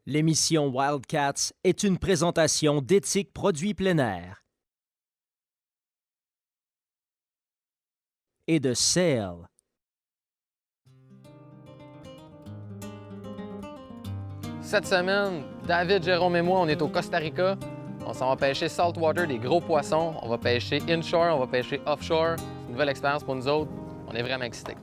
L'émission Wildcats est une présentation d'Éthique Produits plein air et de Sail. Cette semaine, David, Jérôme et moi, on est au Costa Rica. On s'en va pêcher saltwater, des gros poissons. On va pêcher inshore, on va pêcher offshore. C'est une nouvelle expérience pour nous autres. On est vraiment excités.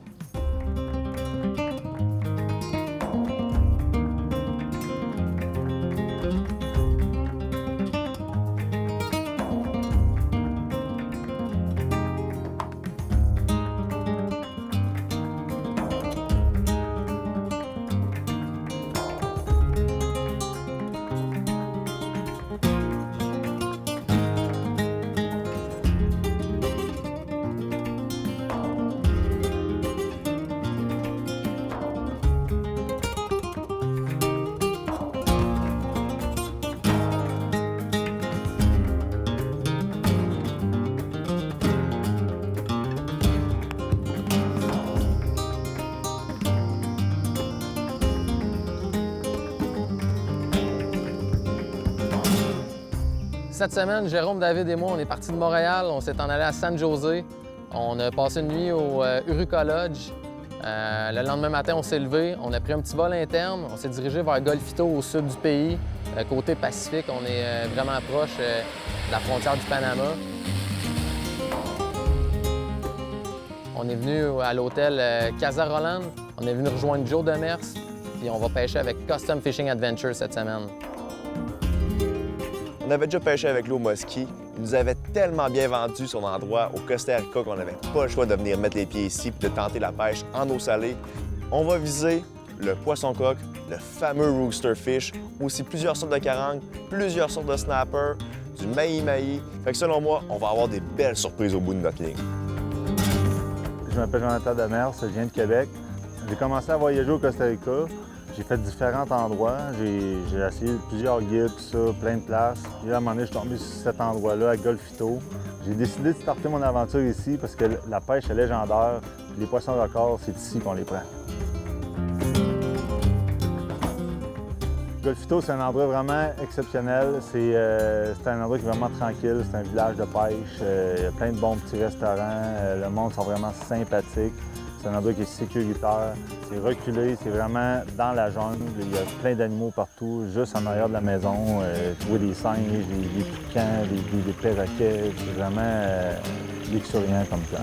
Cette semaine, Jérôme, David et moi, on est partis de Montréal. On s'est en allé à San José. On a passé une nuit au Uruca Lodge. Le lendemain matin, on s'est levé. On a pris un petit vol interne. On s'est dirigé vers Golfito, au sud du pays, côté Pacifique. On est vraiment proche de la frontière du Panama. On est venu à l'hôtel Casa Roland. On est venu rejoindre Joe Demers. Puis on va pêcher avec Custom Fishing Adventure cette semaine. On avait déjà pêché avec l'eau Muskie. Il nous avait tellement bien vendu son endroit au Costa Rica qu'on n'avait pas le choix de venir mettre les pieds ici et de tenter la pêche en eau salée. On va viser le poisson-coque, le fameux roosterfish, aussi plusieurs sortes de carangues, plusieurs sortes de snappers, du mahi-mahi. Fait que selon moi, on va avoir des belles surprises au bout de notre ligne. Je m'appelle Jonathan Demers, je viens de Québec. J'ai commencé à voyager au Costa Rica. J'ai fait différents endroits. J'ai essayé plusieurs guides, tout ça, plein de places. Puis là, à un moment donné, je suis tombé sur cet endroit-là, à Golfito. J'ai décidé de starter mon aventure ici parce que la pêche est légendaire. Les poissons records, c'est ici qu'on les prend. Golfito, c'est un endroit vraiment exceptionnel. C'est un endroit qui est vraiment tranquille. C'est un village de pêche. Il y a plein de bons petits restaurants. Le monde sont vraiment sympathiques. C'est un endroit qui est sécuritaire, c'est reculé, c'est vraiment dans la jungle. Il y a plein d'animaux partout, juste en arrière de la maison. Trouver des singes, des toucans, des perroquets, c'est vraiment luxuriant comme place.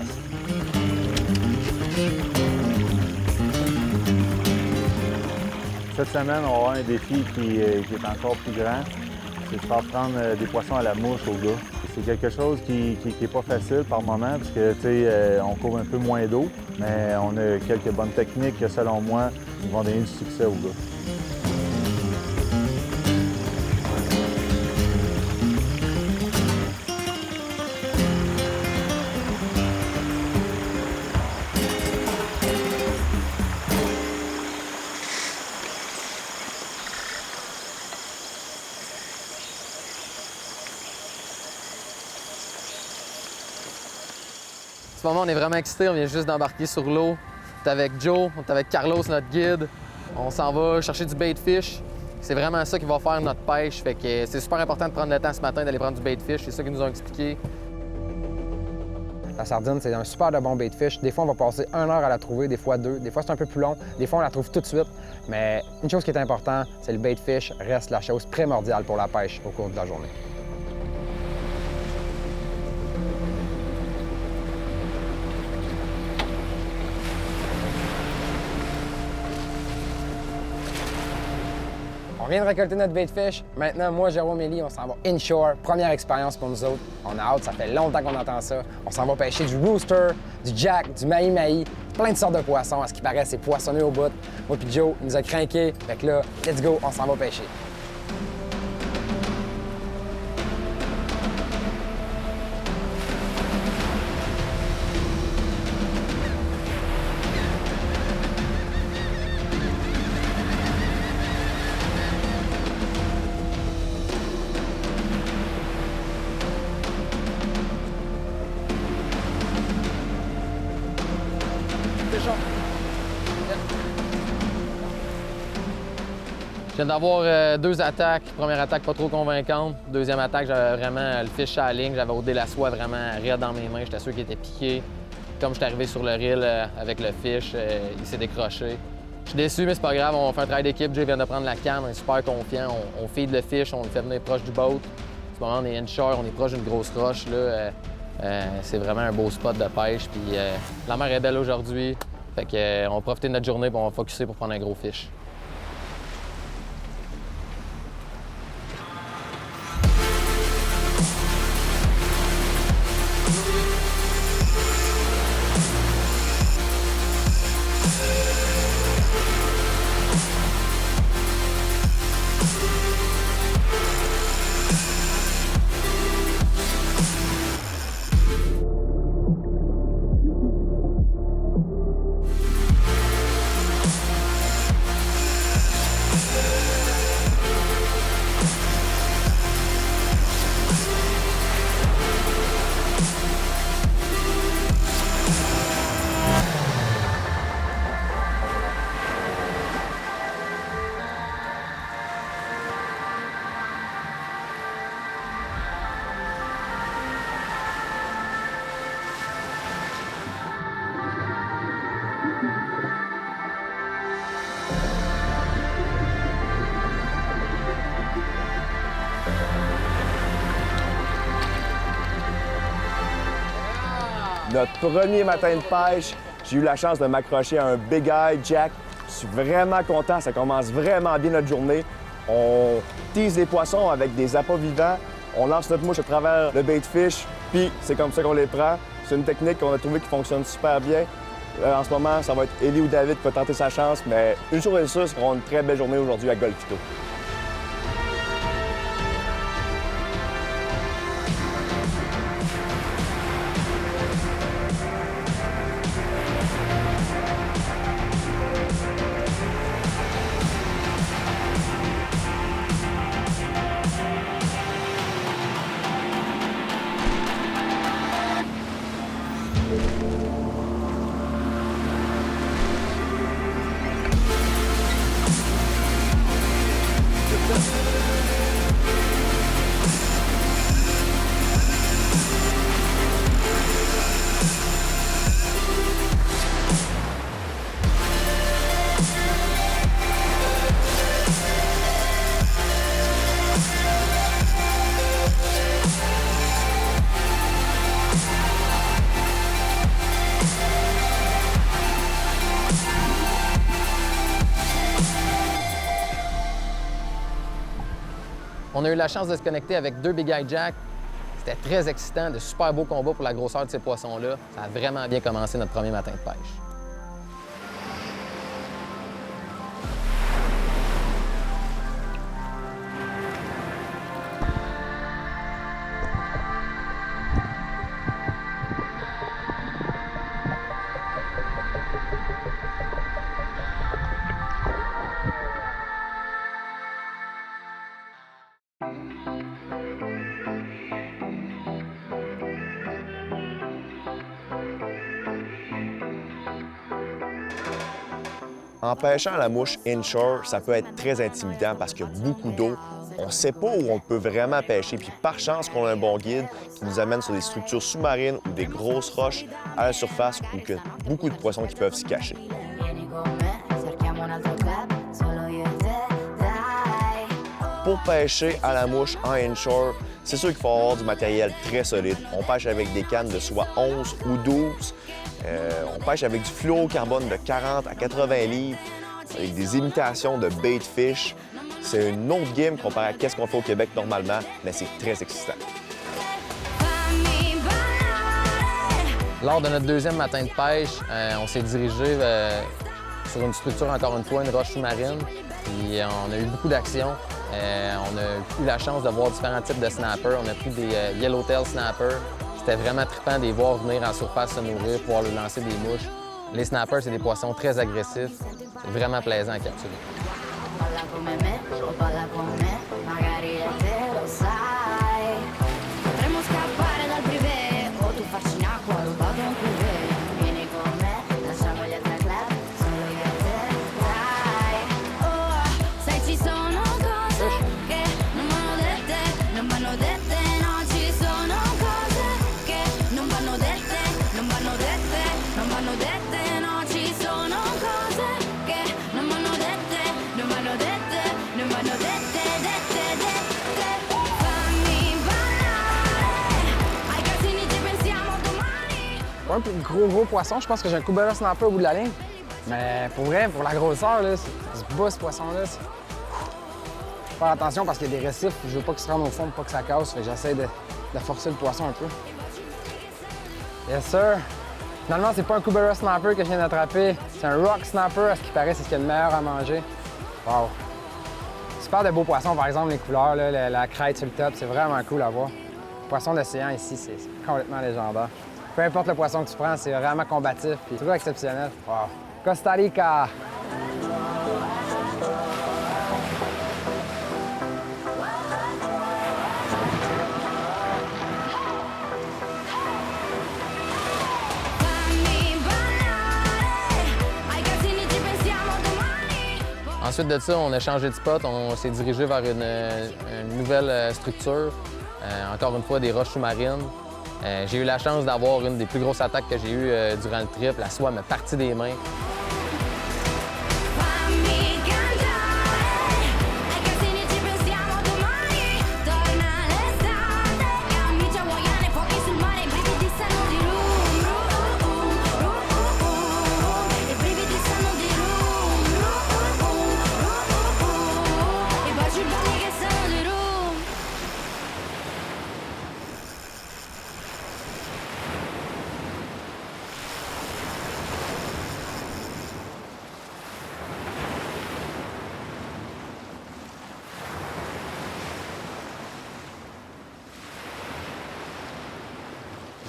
Cette semaine, on va avoir un défi qui est encore plus grand. C'est de faire prendre des poissons à la mouche aux gars. C'est quelque chose qui n'est pas facile par moment parce que, on couvre un peu moins d'eau, mais on a quelques bonnes techniques que, selon moi, ils vont donner du succès aux gars. En ce moment, on est vraiment excités. On vient juste d'embarquer sur l'eau. On est avec Joe, on est avec Carlos, notre guide. On s'en va chercher du bait fish. C'est vraiment ça qui va faire notre pêche. Fait que c'est super important de prendre le temps ce matin d'aller prendre du bait fish. C'est ça qu'ils nous ont expliqué. La sardine, c'est un super de bon bait fish. Des fois, on va passer 1 heure à la trouver, des fois 2. Des fois, c'est un peu plus long. Des fois, on la trouve tout de suite. Mais une chose qui est importante, c'est le bait fish reste la chose primordiale pour la pêche au cours de la journée. On vient de récolter notre bait fish. Maintenant, moi, Jérôme et Lee, on s'en va inshore. Première expérience pour nous autres. On a hâte, ça fait longtemps qu'on entend ça. On s'en va pêcher du rooster, du jack, du mahi-mahi, plein de sortes de poissons. À ce qui paraît, c'est poissonneux au bout. Moi puis Joe, il nous a craqué. Fait que là, let's go, on s'en va pêcher. viens d'avoir 2 attaques. Première attaque pas trop convaincante. Deuxième attaque, j'avais vraiment le fish à la ligne. J'avais odé la soie vraiment raide dans mes mains. J'étais sûr qu'il était piqué. Comme j'étais arrivé sur le reel avec le fish, il s'est décroché. Je suis déçu, mais c'est pas grave. On fait un travail d'équipe. Jay vient de prendre la canne. On est super confiant. On feed le fish. On le fait venir proche du boat. En ce moment, on est inshore. On est proche d'une grosse roche. Là. C'est vraiment un beau spot de pêche. Puis la mer est belle aujourd'hui. Fait que, on va profiter de notre journée et on va focusser pour prendre un gros fish. Notre premier matin de pêche, j'ai eu la chance de m'accrocher à un Big Eye Jack. Je suis vraiment content, ça commence vraiment bien notre journée. On tease les poissons avec des appâts vivants, on lance notre mouche à travers le bait fish, puis c'est comme ça qu'on les prend. C'est une technique qu'on a trouvée qui fonctionne super bien. En ce moment, ça va être Élie ou David qui va tenter sa chance, mais une chose est sûre, c'est qu'on aura une très belle journée aujourd'hui à Golfito. On a eu la chance de se connecter avec 2 Big Eye Jack. C'était très excitant, de super beaux combats pour la grosseur de ces poissons-là. Ça a vraiment bien commencé notre premier matin de pêche. En pêchant à la mouche inshore, ça peut être très intimidant parce qu'il y a beaucoup d'eau. On ne sait pas où on peut vraiment pêcher. Puis par chance qu'on a un bon guide qui nous amène sur des structures sous-marines ou des grosses roches à la surface où il y a beaucoup de poissons qui peuvent s'y cacher. Pour pêcher à la mouche en inshore, c'est sûr qu'il faut avoir du matériel très solide. On pêche avec des cannes de soit 11 ou 12. On pêche avec du fluorocarbone de 40 à 80 livres, avec des imitations de bait fish. C'est une autre game comparé à ce qu'on fait au Québec normalement, mais c'est très excitant. Lors de notre deuxième matin de pêche, on s'est dirigé sur une structure, encore une fois, une roche sous-marine. Puis on a eu beaucoup d'actions. On a eu la chance de voir différents types de snappers. On a pris des yellowtail snappers. C'était vraiment trippant de les voir venir en surface se nourrir, pouvoir leur lancer des mouches. Les snappers, c'est des poissons très agressifs. C'est vraiment plaisant à capturer. Se ci sono pas gros poisson. Je pense que j'ai un Kubera Snapper au bout de la ligne. Mais pour vrai, pour la grosseur, là, ça se bat ce poisson-là. Faut faire attention parce qu'il y a des récifs. Je veux pas qu'il se rende au fond, pas que ça casse. Fait que j'essaie de forcer le poisson un peu. Yes, sir. Finalement, c'est pas un Kubera Snapper que je viens d'attraper. C'est un Rock Snapper. À ce qui paraît, c'est ce qu'il y a de meilleur à manger. Wow. Super de beaux poissons, par exemple, les couleurs, là, la crête sur le top, c'est vraiment cool à voir. Le poisson d'océan ici, c'est complètement légendaire. Peu importe le poisson que tu prends, c'est vraiment combatif et toujours exceptionnel. Wow. Costa Rica! Ensuite de ça, on a changé de spot, on s'est dirigé vers une nouvelle structure, encore une fois des roches sous-marines. J'ai eu la chance d'avoir une des plus grosses attaques que j'ai eues durant le trip. La soie m'a parti des mains.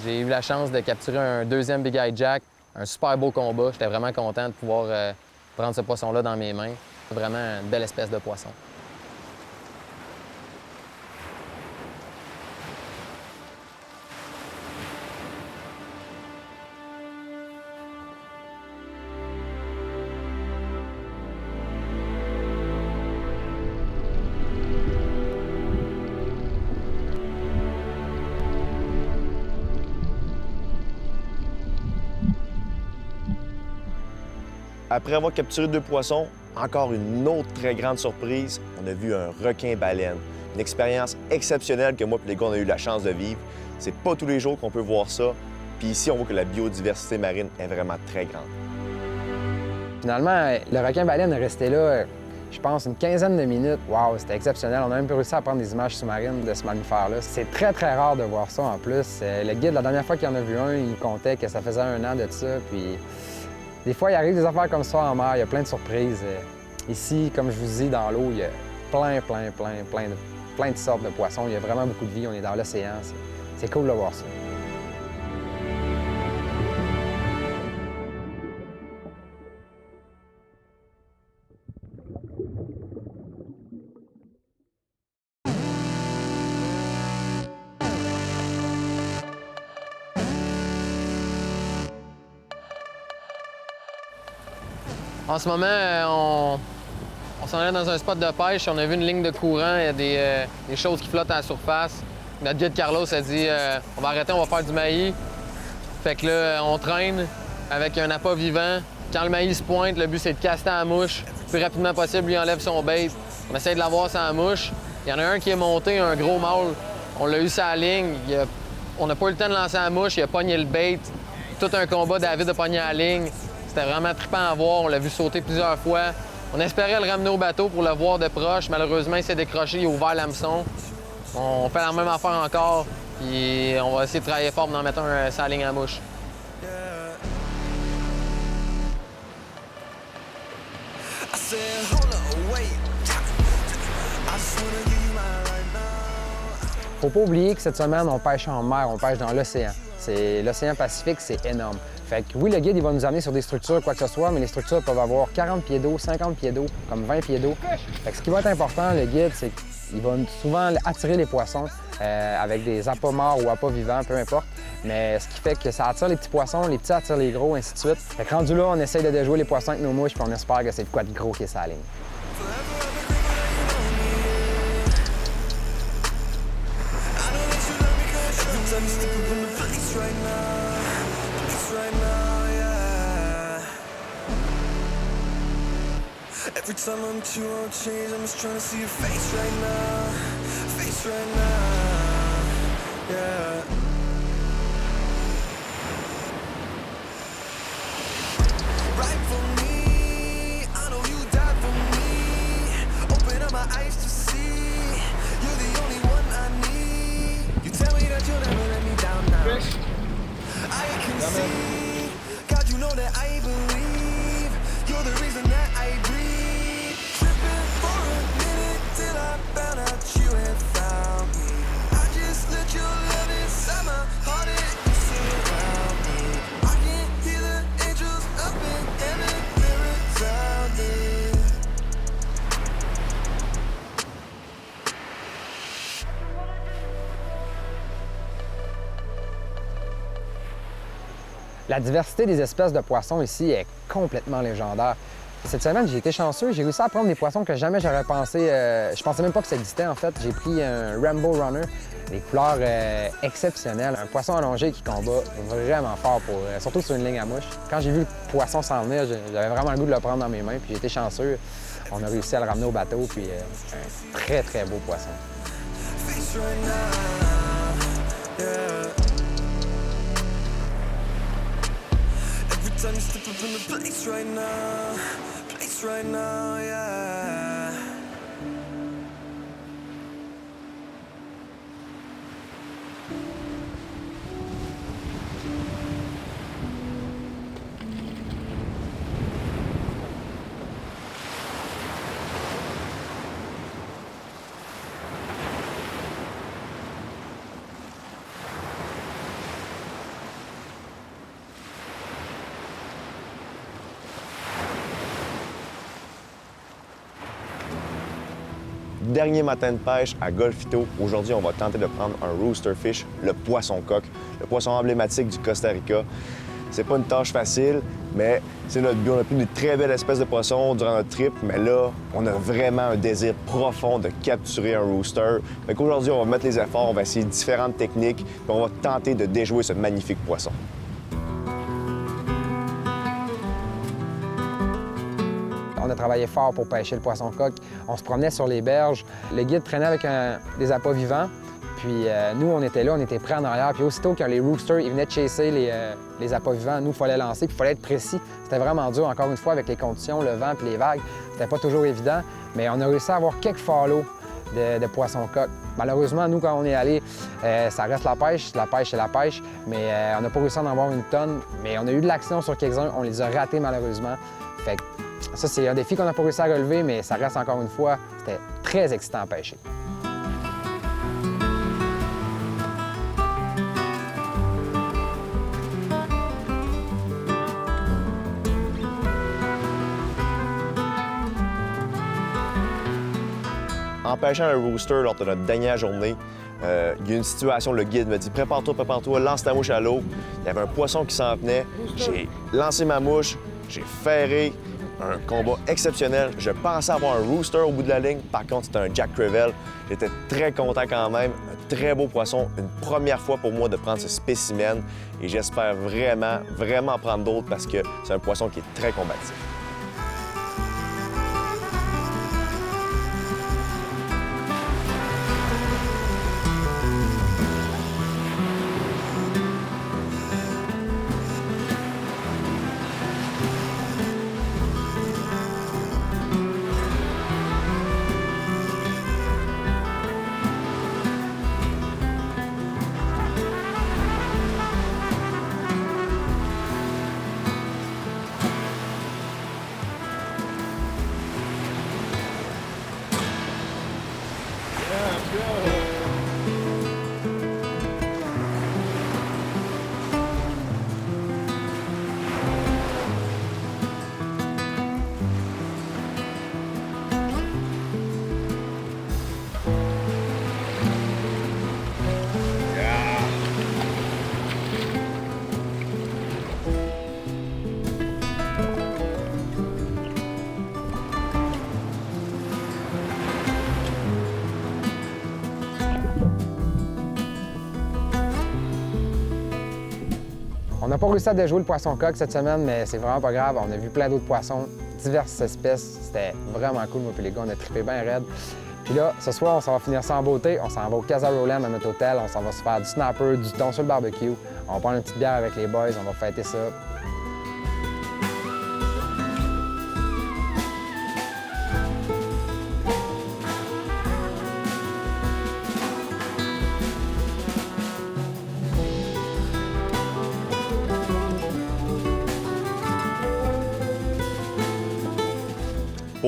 J'ai eu la chance de capturer un deuxième Big Eye Jack, un super beau combat. J'étais vraiment content de pouvoir prendre ce poisson-là dans mes mains. C'est vraiment une belle espèce de poisson. Après avoir capturé 2 poissons, encore une autre très grande surprise, on a vu un requin-baleine. Une expérience exceptionnelle que moi et les gars, on a eu la chance de vivre. C'est pas tous les jours qu'on peut voir ça. Puis ici, on voit que la biodiversité marine est vraiment très grande. Finalement, le requin-baleine est resté là, je pense, une quinzaine de minutes. Wow, c'était exceptionnel. On a même réussi à prendre des images sous-marines de ce mammifère-là. C'est très rare de voir ça en plus. Le guide, la dernière fois qu'il en a vu un, il comptait que ça faisait 1 an de ça. Puis des fois, il arrive des affaires comme ça en mer, il y a plein de surprises. Ici, comme je vous dis, dans l'eau, il y a plein de sortes de poissons. Il y a vraiment beaucoup de vie, on est dans l'océan. C'est cool de voir ça. En ce moment, on s'en allait dans un spot de pêche, on a vu une ligne de courant, il y a des choses qui flottent à la surface. Notre guide Carlos a dit on va arrêter, on va faire du maïs. Fait que là, on traîne avec un appât vivant. Quand le maïs se pointe, le but c'est de caster la mouche. Le plus rapidement possible, lui enlève son bait. On essaie de l'avoir sur la mouche. Il y en a un qui est monté, un gros mâle. On l'a eu sur la ligne. On n'a pas eu le temps de lancer la mouche, il a pogné le bait. Tout un combat, David a pogné la ligne. C'était vraiment trippant à voir, on l'a vu sauter plusieurs fois. On espérait le ramener au bateau pour le voir de proche. Malheureusement, il s'est décroché, il a ouvert l'hameçon. On fait la même affaire encore, puis on va essayer de travailler fort pour en mettre un sur la ligne à mouche. Faut pas oublier que cette semaine, on pêche en mer, on pêche dans l'océan. L'océan Pacifique, c'est énorme. Fait que oui, le guide, il va nous amener sur des structures, quoi que ce soit, mais les structures peuvent avoir 40 pieds d'eau, 50 pieds d'eau, comme 20 pieds d'eau. Fait que ce qui va être important, le guide, c'est qu'il va souvent attirer les poissons avec des appâts morts ou appâts vivants, peu importe. Mais ce qui fait que ça attire les petits poissons, les petits attirent les gros, ainsi de suite. Fait que rendu là, on essaye de déjouer les poissons avec nos mouches, puis on espère que c'est de quoi de gros qui est sur la ligne. Every time I'm too on change, I'm just trying to see your face right now, yeah. my eyes to see. You're the only one I need. You tell me that you'll never let me down now. I can see, God, you know that I believe. You're the reason that I breathe. Tripping for a minute till I found out you had found me. I just let your love inside my heart and you surround me. I can hear the angels up in heaven, they're resounding. La diversité des espèces de poissons ici est complètement légendaire. Cette semaine, j'ai été chanceux. J'ai réussi à prendre des poissons que jamais j'aurais pensé... je pensais même pas que ça existait, en fait. J'ai pris un Rainbow Runner, des couleurs exceptionnelles. Un poisson allongé qui combat vraiment fort, surtout sur une ligne à mouche. Quand j'ai vu le poisson s'en venir, j'avais vraiment le goût de le prendre dans mes mains. Puis j'ai été chanceux. On a réussi à le ramener au bateau. Puis un très, très beau poisson. Face right now, yeah. Every time you step up in the place right now, yeah. Dernier matin de pêche à Golfito. Aujourd'hui, on va tenter de prendre un roosterfish, le poisson-coq, le poisson emblématique du Costa Rica. C'est pas une tâche facile, mais c'est notre but. On a pris de très belles espèces de poissons durant notre trip, mais là, on a vraiment un désir profond de capturer un rooster. Fait qu'aujourd'hui, on va mettre les efforts, on va essayer différentes techniques, puis on va tenter de déjouer ce magnifique poisson. On a travaillé fort pour pêcher le poisson-coq. On se promenait sur les berges. Le guide traînait avec des appâts vivants. Puis nous, on était là, on était prêts en arrière. Puis aussitôt que les roosters ils venaient de chasser les appâts vivants, nous, il fallait lancer, puis il fallait être précis. C'était vraiment dur, encore une fois, avec les conditions, le vent puis les vagues. C'était pas toujours évident, mais on a réussi à avoir quelques follows de poisson-coq. Malheureusement, nous, quand on est allé, ça reste la pêche, c'est la pêche, mais on n'a pas réussi à en avoir une tonne. Mais on a eu de l'action sur quelques-uns, on les a ratés malheureusement. Fait que ça, c'est un défi qu'on n'a pas réussi à relever, mais ça reste encore une fois, c'était très excitant à pêcher. En pêchant un rooster lors de notre dernière journée, il y a une situation, le guide me dit « Prépare-toi, lance ta mouche à l'eau ». Il y avait un poisson qui s'en venait. J'ai lancé ma mouche, j'ai ferré, un combat exceptionnel. Je pensais avoir un rooster au bout de la ligne. Par contre, c'était un Jack Crevalle. J'étais très content quand même. Un très beau poisson. Une première fois pour moi de prendre ce spécimen. Et j'espère vraiment prendre d'autres parce que c'est un poisson qui est très combatif. On n'a pas réussi à déjouer le poisson-coq cette semaine, mais c'est vraiment pas grave. On a vu plein d'autres poissons, diverses espèces. C'était vraiment cool, moi et les gars, on a trippé bien raide. Puis là, ce soir, on s'en va finir ça en beauté. On s'en va au Casa Roland à notre hôtel. On s'en va se faire du snapper, du thon sur le barbecue. On va prendre une petite bière avec les boys, on va fêter ça.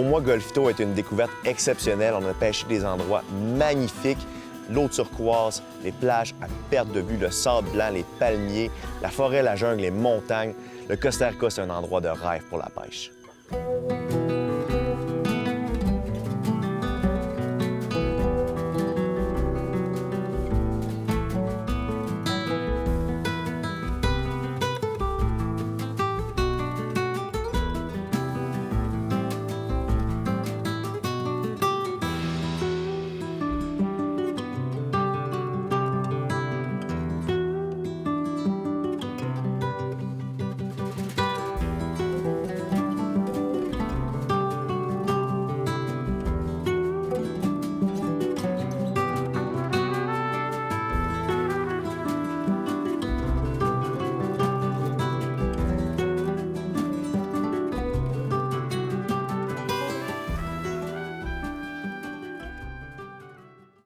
moi, Golfito est une découverte exceptionnelle. On a pêché des endroits magnifiques. L'eau turquoise, les plages à perte de vue, le sable blanc, les palmiers, la forêt, la jungle, les montagnes. Le Costa Rica, c'est un endroit de rêve pour la pêche.